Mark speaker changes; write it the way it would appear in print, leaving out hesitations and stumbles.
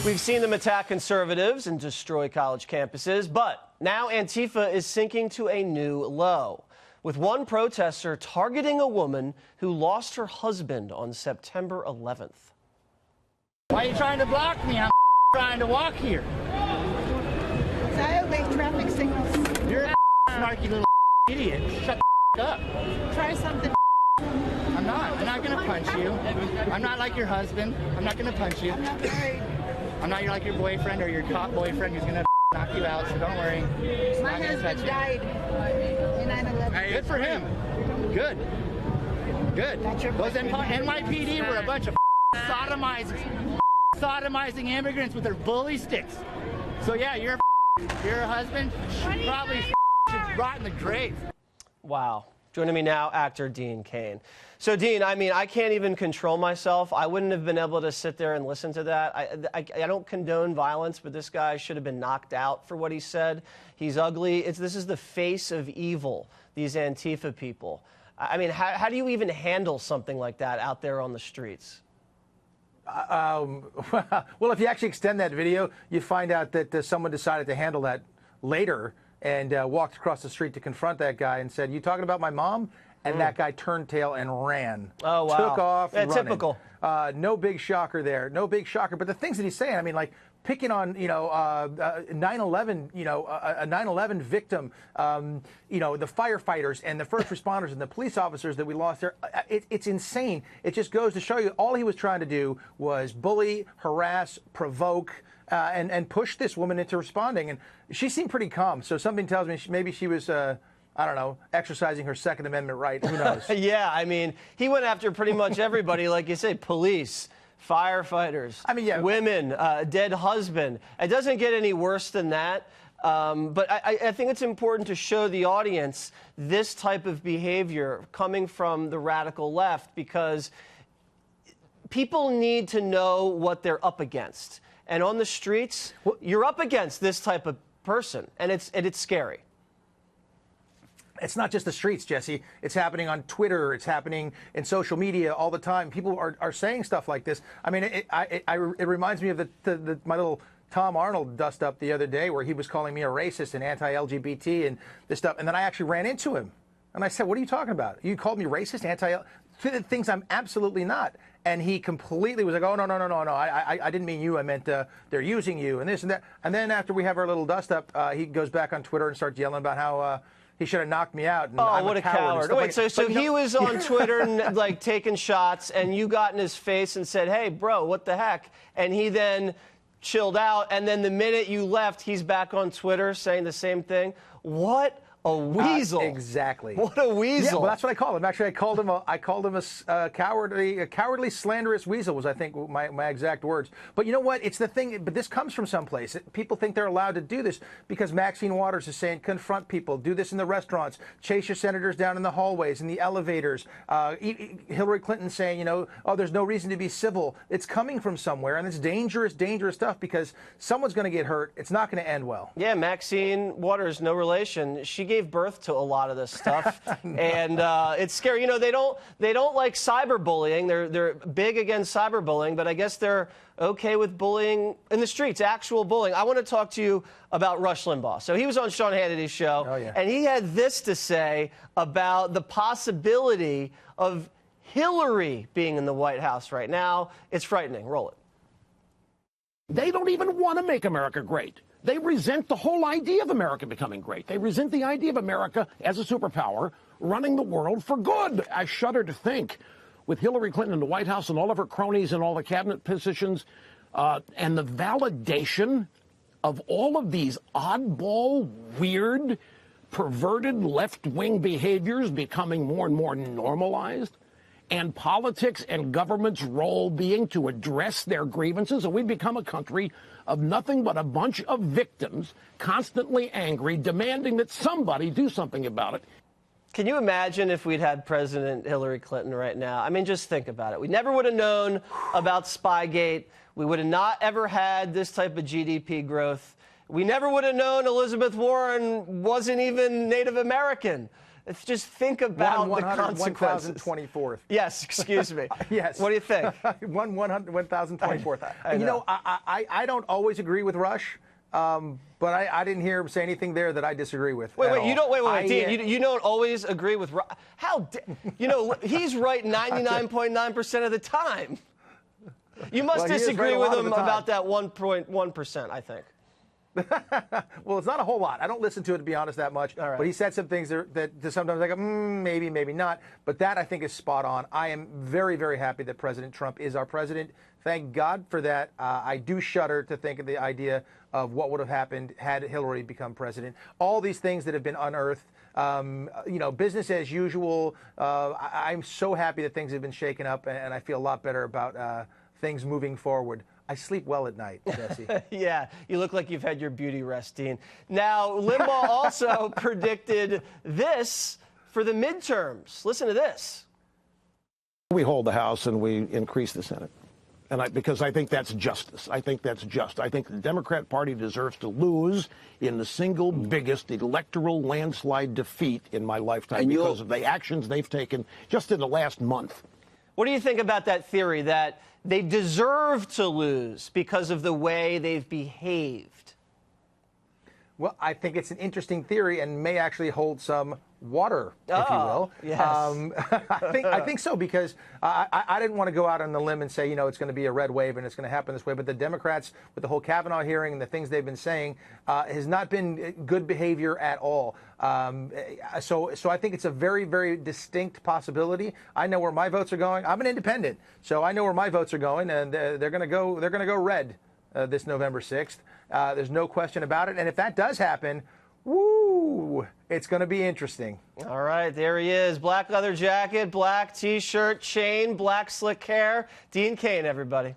Speaker 1: We've seen them attack conservatives and destroy college campuses, but now Antifa is sinking to a new low, with one protester targeting a woman who lost her husband on September 11th.
Speaker 2: Why are you trying to block me? I'm trying to walk here.
Speaker 3: I obey traffic signals.
Speaker 2: You're a snarky little idiot. Shut the up.
Speaker 3: Try something.
Speaker 2: I'm not gonna punch you. I'm not like your husband. I'm not gonna punch you.
Speaker 3: I'm not worried.
Speaker 2: I'm not like your boyfriend or your cop boyfriend who's gonna knock you out, so don't worry.
Speaker 3: My husband died in 9/11.
Speaker 2: Good for him. Good. Good. Those NYPD were a bunch of sodomizing immigrants with their bully sticks. So yeah, your husband probably should rot in the grave.
Speaker 1: Wow. Joining me now, actor Dean Cain. So, Dean, I mean, I can't even control myself. I wouldn't have been able to sit there and listen to that. I don't condone violence, but this guy should have been knocked out for what he said. He's ugly. This is the face of evil, these Antifa people. I mean, how do you even handle something like that out there on the streets?
Speaker 4: Well, if you actually extend that video, you find out that someone decided to handle that later and walked across the street to confront that guy and said, "You talking about my mom?" And that guy turned tail and ran.
Speaker 1: Oh, wow.
Speaker 4: Took off running.
Speaker 1: Typical.
Speaker 4: No big shocker there. No big shocker. But the things that he's saying, I mean, like picking on, 9/11, a 9/11 victim, the firefighters and the first responders and the police officers that we lost there. It's insane. It just goes to show you all he was trying to do was bully, harass, provoke, and push this woman into responding. And she seemed pretty calm. So something tells me maybe she was, I don't know, exercising her Second Amendment right. Who knows?
Speaker 1: Yeah, I mean, he went after pretty much everybody, like you say, police, firefighters, women, dead husband. It doesn't get any worse than that. But I think it's important to show the audience this type of behavior coming from the radical left, because people need to know what they're up against. And on the streets, you're up against this type of person, and it's scary.
Speaker 4: It's not just the streets, Jesse. It's happening on Twitter. It's happening in social media all the time. People are saying stuff like this. I mean, it reminds me of my little Tom Arnold dust-up the other day where he was calling me a racist and anti-LGBT and this stuff. And then I actually ran into him. And I said, "What are you talking about? You called me racist, things I'm absolutely not." And he completely was like, "Oh, no. I didn't mean you. I meant they're using you and this and that." And then after we have our little dust-up, he goes back on Twitter and starts yelling about how he should have knocked me out. And
Speaker 1: I'm what a coward. Wait, so he was on Twitter and like taking shots, and you got in his face and said, "Hey, bro, what the heck?" And he then chilled out, and then the minute you left, he's back on Twitter saying the same thing. What a weasel.
Speaker 4: Exactly.
Speaker 1: What a weasel.
Speaker 4: Yeah, well, that's what I called him. Actually, I called him a cowardly, slanderous weasel was, I think, my exact words. But you know what? It's the thing. But this comes from someplace. People think they're allowed to do this because Maxine Waters is saying, confront people, do this in the restaurants, chase your senators down in the hallways, in the elevators. Hillary Clinton saying, oh, there's no reason to be civil. It's coming from somewhere, and it's dangerous, dangerous stuff because someone's going to get hurt. It's not going to end well.
Speaker 1: Yeah, Maxine Waters, no relation. She gave birth to a lot of this stuff, and it's scary. They don't like cyberbullying. They're big against cyberbullying, but I guess they're okay with bullying in the streets, actual bullying. I want to talk to you about Rush Limbaugh. So he was on Sean Hannity's show, and he had this to say about the possibility of Hillary being in the White House right now. It's frightening. Roll it.
Speaker 5: They don't even want to make America great. They resent the whole idea of America becoming great. They resent the idea of America as a superpower running the world for good. I shudder to think, with Hillary Clinton in the White House and all of her cronies and all the cabinet positions, and the validation of all of these oddball, weird, perverted left-wing behaviors becoming more and more normalized, and politics and government's role being to address their grievances, and we become a country of nothing but a bunch of victims, constantly angry, demanding that somebody do something about it.
Speaker 1: Can you imagine if we'd had President Hillary Clinton right now? I mean, just think about it. We never would have known about Spygate. We would have not ever had this type of GDP growth. We never would have known Elizabeth Warren wasn't even Native American. Just think about the consequences.
Speaker 4: 1,024th.
Speaker 1: Yes, excuse me.
Speaker 4: Yes.
Speaker 1: What do you think?
Speaker 4: 1,024th. You know, I don't always agree with Rush, but I didn't hear him say anything there that I disagree with.
Speaker 1: Wait, you don't. Wait, Dean. You don't always agree with Rush. How? You know, he's right 99.9% of the time. You must disagree with him about that 1.1%, I think.
Speaker 4: Well, it's not a whole lot. I don't listen to it, to be honest, that much. But he said some things that sometimes I go, maybe, maybe not. But that, I think, is spot on. I am very, very happy that President Trump is our president. Thank God for that. I do shudder to think of the idea of what would have happened had Hillary become president. All these things that have been unearthed, you know, business as usual. I'm so happy that things have been shaken up, and I feel a lot better about things moving forward. I sleep well at night, Jesse.
Speaker 1: Yeah, you look like you've had your beauty rest, Dean. Now, Limbaugh also predicted this for the midterms. Listen to this.
Speaker 5: We hold the House and we increase the Senate. And because I think that's justice. I think that's just. I think the Democrat Party deserves to lose in the single biggest electoral landslide defeat in my lifetime because of the actions they've taken just in the last month.
Speaker 1: What do you think about that theory that they deserve to lose because of the way they've behaved?
Speaker 4: Well, I think it's an interesting theory and may actually hold some water, if you will.
Speaker 1: Yes.
Speaker 4: I think so, because I didn't want to go out on the limb and say, you know, it's going to be a red wave and it's going to happen this way. But the Democrats, with the whole Kavanaugh hearing and the things they've been saying, has not been good behavior at all. So I think it's a very, very distinct possibility. I know where my votes are going. I'm an independent, so I know where my votes are going, and they're going to go red this November 6th. There's no question about it. And if that does happen, woo, it's going to be interesting.
Speaker 1: All right, there he is. Black leather jacket, black T-shirt, chain, black slick hair. Dean Cain, everybody.